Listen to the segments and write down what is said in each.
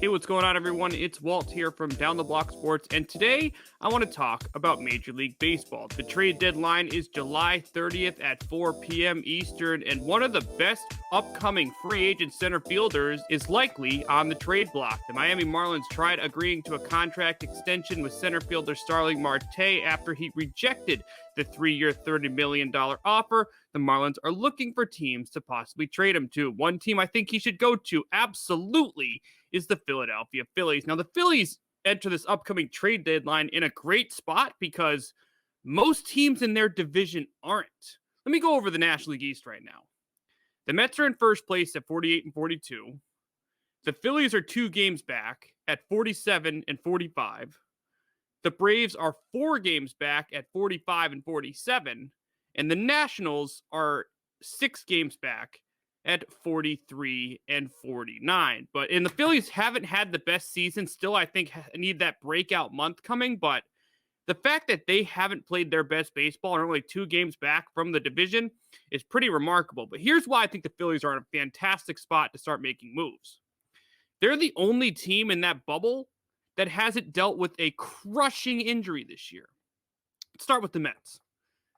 Hey, what's going on, everyone? It's Walt here from Down the Block Sports, and today I want to talk about Major League Baseball. The trade deadline is July 30th at 4 p.m. Eastern, and one of the best upcoming free agent center fielders is likely on the trade block. The Miami Marlins tried agreeing to a contract extension with center fielder Starling Marte after he rejected the 3-year, $30 million offer. The Marlins are looking for teams to possibly trade him to. One team I think he should go to, absolutely, is the Philadelphia Phillies. Now, the Phillies enter this upcoming trade deadline in a great spot because most teams in their division aren't. Let me go over the National League East right now. The Mets are in first place at 48 and 42. The Phillies are 2 games back at 47 and 45. The Braves are 4 games back at 45 and 47. And the Nationals are 6 games back at 43 and 49. And the Phillies haven't had the best season. Still, I think, need that breakout month coming. But the fact that they haven't played their best baseball and are only 2 games back from the division is pretty remarkable. But here's why I think the Phillies are in a fantastic spot to start making moves. They're the only team in that bubble that hasn't dealt with a crushing injury this year. Let's start with the Mets.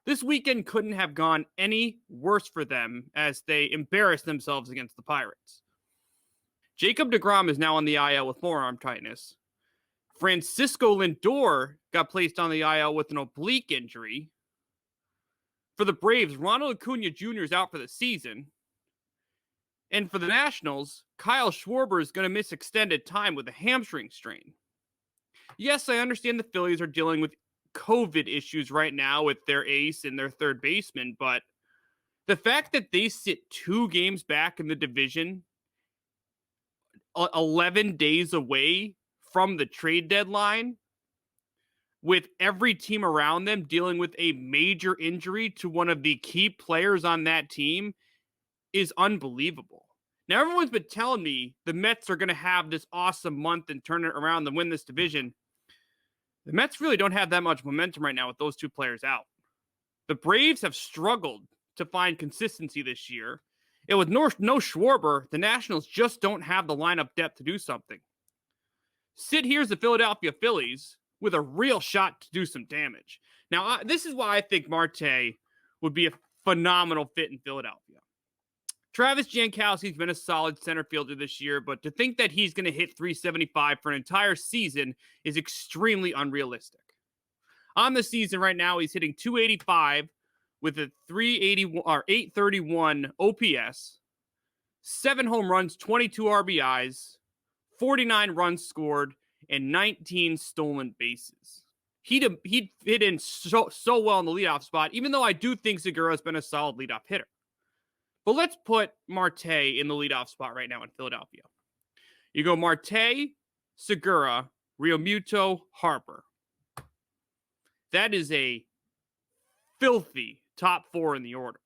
This weekend couldn't have gone any worse for them as they embarrassed themselves against the Pirates. Jacob deGrom is now on the IL with forearm tightness. Francisco Lindor got placed on the IL with an oblique injury. For the Braves, Ronald Acuna Jr. is out for the season. And for the Nationals, Kyle Schwarber is going to miss extended time with a hamstring strain. Yes, I understand the Phillies are dealing with COVID issues right now with their ace and their third baseman, but the fact that they sit 2 games back in the division, 11 days away from the trade deadline, with every team around them dealing with a major injury to one of the key players on that team, is unbelievable. Now, everyone's been telling me the Mets are going to have this awesome month and turn it around and win this division. The Mets really don't have that much momentum right now with those 2 players out. The Braves have struggled to find consistency this year. And with no Schwarber, the Nationals just don't have the lineup depth to do something. Here's the Philadelphia Phillies with a real shot to do some damage. Now, this is why I think Marte would be a phenomenal fit in Philadelphia. Travis Jankowski's been a solid center fielder this year, but to think that he's going to hit 375 for an entire season is extremely unrealistic. On the season right now, he's hitting 285 with a 831 OPS, 7 home runs, 22 RBIs, 49 runs scored, and 19 stolen bases. He fit in so well in the leadoff spot, even though I do think Segura's been a solid leadoff hitter. But let's put Marte in the leadoff spot right now in Philadelphia. You go Marte, Segura, Realmuto, Harper. That is a filthy top 4 in the order.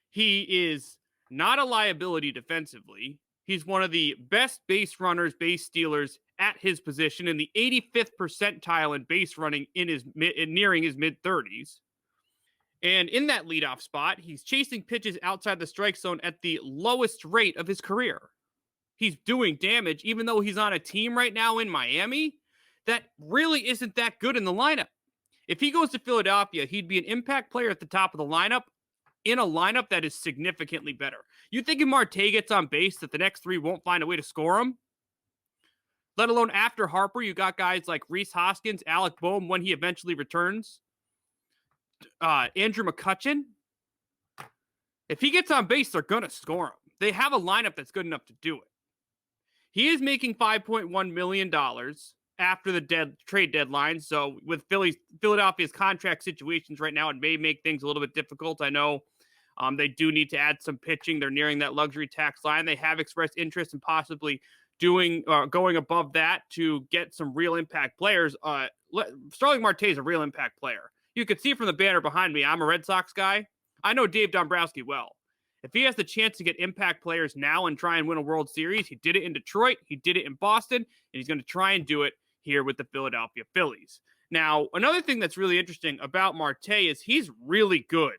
He is not a liability defensively. He's one of the best base runners, base stealers at his position, in the 85th percentile in base running nearing his mid-30s. And in that leadoff spot, he's chasing pitches outside the strike zone at the lowest rate of his career. He's doing damage, even though he's on a team right now in Miami that really isn't that good in the lineup. If he goes to Philadelphia, he'd be an impact player at the top of the lineup in a lineup that is significantly better. You think if Marte gets on base that the next 3 won't find a way to score him? Let alone after Harper, you got guys like Rhys Hoskins, Alec Boehm when he eventually returns. Andrew McCutchen. If he gets on base, they're going to score him. They have a lineup that's good enough to do it. He is making $5.1 million after the trade deadline. So with Philadelphia's contract situations right now, it may make things a little bit difficult. I know they do need to add some pitching. They're nearing that luxury tax line. They have expressed interest in possibly going above that to get some real impact players. Starling Marte is a real impact player. You can see from the banner behind me, I'm a Red Sox guy. I know Dave Dombrowski well. If he has the chance to get impact players now and try and win a World Series, he did it in Detroit, he did it in Boston, and he's going to try and do it here with the Philadelphia Phillies. Now, another thing that's really interesting about Marte is he's really good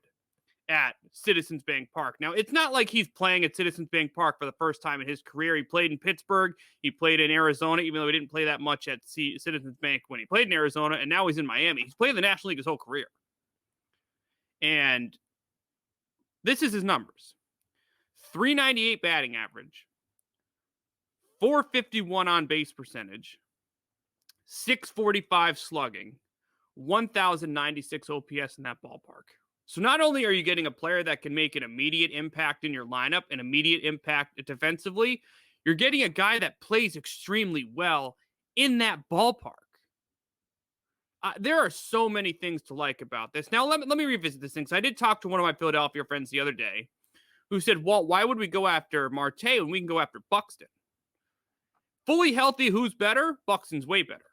at Citizens Bank Park. Now, it's not like he's playing at Citizens Bank Park for the first time in his career. He played in Pittsburgh. He played in Arizona, even though he didn't play that much at Citizens Bank when he played in Arizona, and now he's in Miami. He's played in the National League his whole career. And this is his numbers. 398 batting average, 451 on base percentage, 645 slugging, 1,096 OPS in that ballpark. So not only are you getting a player that can make an immediate impact in your lineup, an immediate impact defensively, you're getting a guy that plays extremely well in that ballpark. There are so many things to like about this. Now, let me revisit this thing. So I did talk to one of my Philadelphia friends the other day who said, Walt, why would we go after Marte when we can go after Buxton? Fully healthy, who's better? Buxton's way better.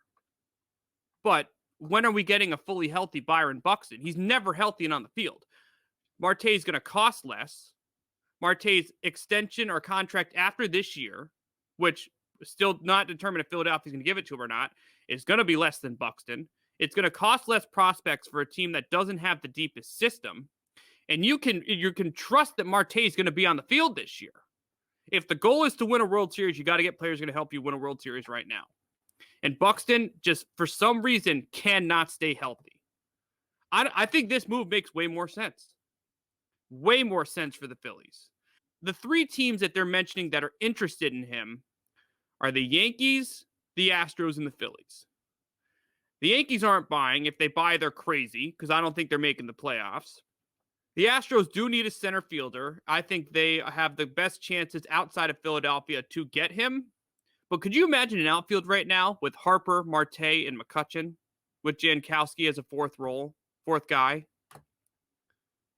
But when are we getting a fully healthy Byron Buxton? He's never healthy and on the field. Marte's going to cost less. Marte's extension or contract after this year, which is still not determined if Philadelphia's going to give it to him or not, is going to be less than Buxton. It's going to cost less prospects for a team that doesn't have the deepest system. And you can trust that Marte is going to be on the field this year. If the goal is to win a World Series, you got to get players going to help you win a World Series right now. And Buxton just, for some reason, cannot stay healthy. I think this move makes way more sense. Way more sense for the Phillies. The three teams that they're mentioning that are interested in him are the Yankees, the Astros, and the Phillies. The Yankees aren't buying. If they buy, they're crazy because I don't think they're making the playoffs. The Astros do need a center fielder. I think they have the best chances outside of Philadelphia to get him. But could you imagine an outfield right now with Harper, Marte, and McCutchen, with Jankowski as a fourth guy?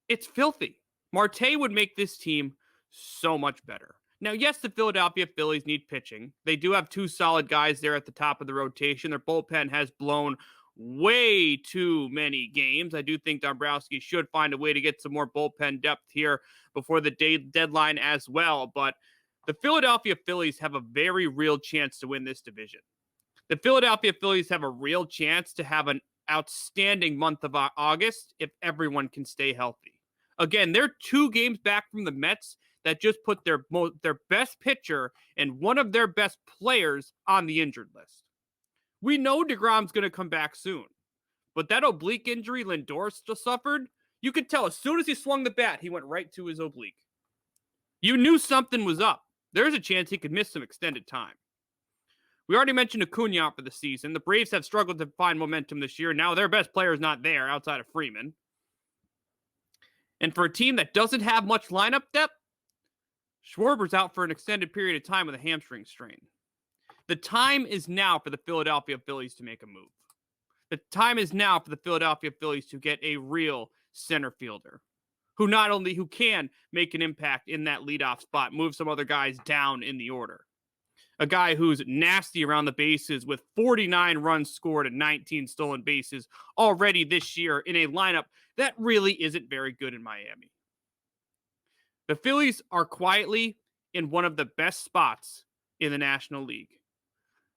It's filthy. Marte would make this team so much better. Now, yes, the Philadelphia Phillies need pitching. They do have two solid guys there at the top of the rotation. Their bullpen has blown way too many games. I do think Dombrowski should find a way to get some more bullpen depth here before the deadline as well. But the Philadelphia Phillies have a very real chance to win this division. The Philadelphia Phillies have a real chance to have an outstanding month of August if everyone can stay healthy. Again, they're 2 games back from the Mets that just put their best pitcher and one of their best players on the injured list. We know DeGrom's going to come back soon, but that oblique injury Lindor still suffered, you could tell as soon as he swung the bat, he went right to his oblique. You knew something was up. There's a chance he could miss some extended time. We already mentioned Acuna out for the season. The Braves have struggled to find momentum this year. Now their best player is not there outside of Freeman. And for a team that doesn't have much lineup depth, Schwarber's out for an extended period of time with a hamstring strain. The time is now for the Philadelphia Phillies to make a move. The time is now for the Philadelphia Phillies to get a real center fielder who can make an impact in that leadoff spot, move some other guys down in the order. A guy who's nasty around the bases with 49 runs scored and 19 stolen bases already this year in a lineup that really isn't very good in Miami. The Phillies are quietly in one of the best spots in the National League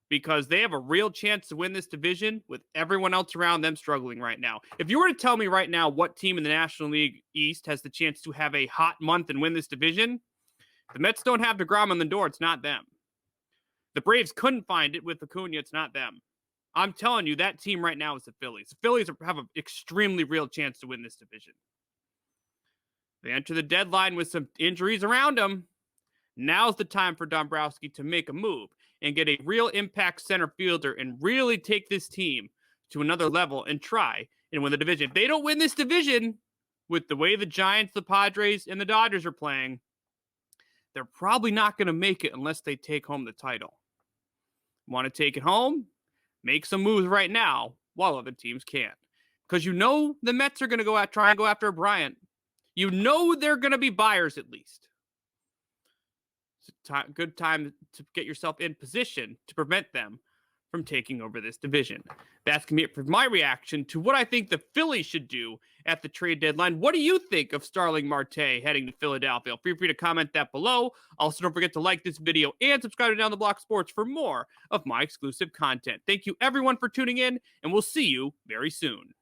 because they have a real chance to win this division with everyone else around them struggling right now. If you were to tell me right now what team in the National League East has the chance to have a hot month and win this division, the Mets don't have DeGrom on the door. It's not them. The Braves couldn't find it with Acuna. It's not them. I'm telling you, that team right now is the Phillies. The Phillies have an extremely real chance to win this division. They enter the deadline with some injuries around them. Now's the time for Dombrowski to make a move and get a real impact center fielder and really take this team to another level and try and win the division. If they don't win this division with the way the Giants, the Padres, and the Dodgers are playing, they're probably not going to make it unless they take home the title. Want to take it home? Make some moves right now while other teams can't. Because you know the Mets are going to try and go after Bryant. You know they're going to be buyers at least. It's a good time to get yourself in position to prevent them from taking over this division. That's going to be it for my reaction to what I think the Phillies should do at the trade deadline. What do you think of Starling Marte heading to Philadelphia? Feel free to comment that below. Also, don't forget to like this video and subscribe to Down the Block Sports for more of my exclusive content. Thank you, everyone, for tuning in, and we'll see you very soon.